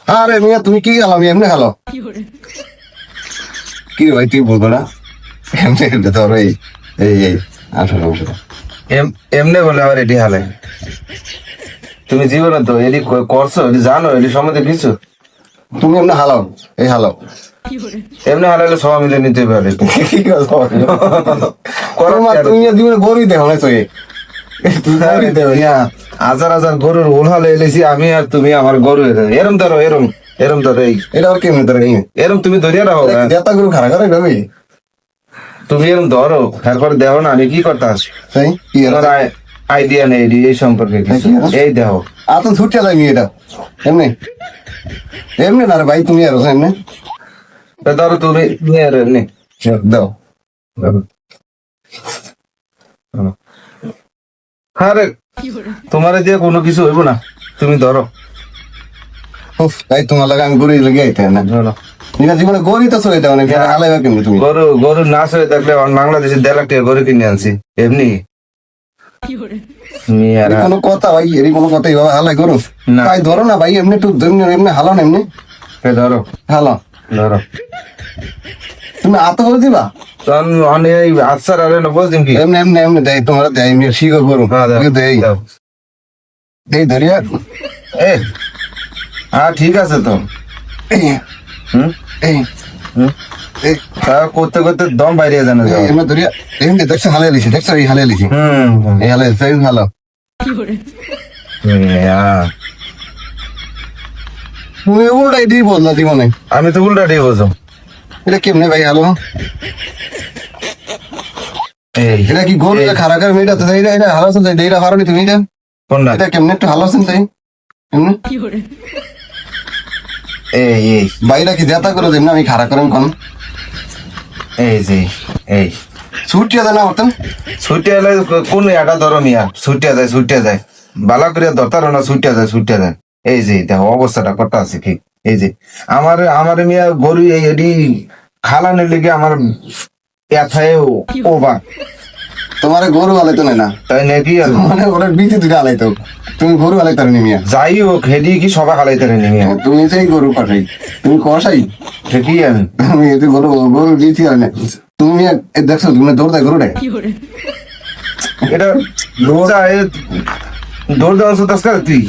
আরে মিয়া তুমি কি গেলাম এমনি খেলো কি রে ভাই তুই বলবো না এমনি ধরো এই এই এই 18 এমনি বলে আবার এটি হালে তুমি জীবনে তো এটি করছো এটি জানো এটি সম্বন্ধে কিছু তুমি এমনি হালাও এই হালাও এমনি হালালে সবাই মিলে নিতে পারে কি করো মা তুমি জীবনে গরুই দেখো না তো হাজার হাজার গরুর ওল হালে এলেছি আমি আর তুমি আমার গরু এরম ধরো এরম এরম ধরো এই এটা আবার কেমনি ধরে এরম তুমি ধরিয়া রাখো জেতা গরু খারাপ করে ভাবি তুমি এরম ধরো তারপরে দেখো না আমি কি করতাম তাই কি আমার আইডিয়া নেই এই সম্পর্কে কিছু। এই দেখো আতন ছুটে যাই এটা এমনি এমনি না রে ভাই তুমি আর এমনি তা ধরো তুমি তুমি আর এমনি দাও আরে তোমার দিয়ে কোনো কিছু হইব না তুমি ধরো উফ তাই তোমার লাগে আমি গরুই লেগে আইতে না নিনা জীবনে গরুই তো চলে যাও না হালাইবা কেমনি তুমি গরু গরু নাচ হয়ে থাকলে বাংলাদেশে 1.5 লাখ টাকা গরু কিনে আনছি এমনি কোনো কথা ভাই এরই কোনো কথা এইভাবে হালাই করো না। তাই ধরো না ভাই এমনি একটু এমনি হালো না এমনি ধরো হালো ধরো তুমি আত করে দিবা তখন অনেক আচ্ছা আরে না বুঝদিন কি এমনি এমনি এমনি দেয় তোমার দেয় এমনি শিখো করো দেয় এই ধরিয়া এ হ্যাঁ ঠিক আছে তো এই হুম এই হুম এই তা করতে করতে দম বাইরে জানা যাও এমনি ধরিয়া এমনি দেখছো হালাই লিছি দেখছো এই হালাই লিছি এই হালাই সেই হালো তুমি উল্টাই দিই বললা জীবনে আমি তো উল্টা দিয়ে বোঝো এটা কেমনে ভাই হালো এই এটা কি গোল খারাপ করে মেয়েটা তো এটা এটা হালো শুনছে এটা হারো নি তুমি এটা কোনটা এটা কেমনে একটু হালো শুনছে এমনি এই এই বাইরা কি জেতা করে দেব না আমি খারাপ করেন কোন এই যে এই ছুটিয়া দেয় না হতাম ছুটে এলে কোন এটা ধরো মিয়া ছুটিয়া যায় বালা করে ধরতার না ছুটিয়া যায় এই যে দেখো অবস্থাটা কটা আছে ঠিক এই যে আমার মিয়া গরু এই এডি খালানের লেগে আমার এথায় ওবা তোমার গরু আলাইতো না তাই নাকি আর মানে ওরা বিচি দুটো আলাইতো তুমি গরু আলাইতো না মিয়া যাই হোক হেডি কি সবাই হালাইতে নি মিয়া তুমি সেই গরু পাঠাই তুমি কষাই ঠিকই আমি তুমি এতে গরু গরু দিয়েছি আর না তুমি মিয়া দেখছো তুমি দৌড় দেয় গরু দেয় এটা রোজা দৌড় দেওয়া সুতাস তুই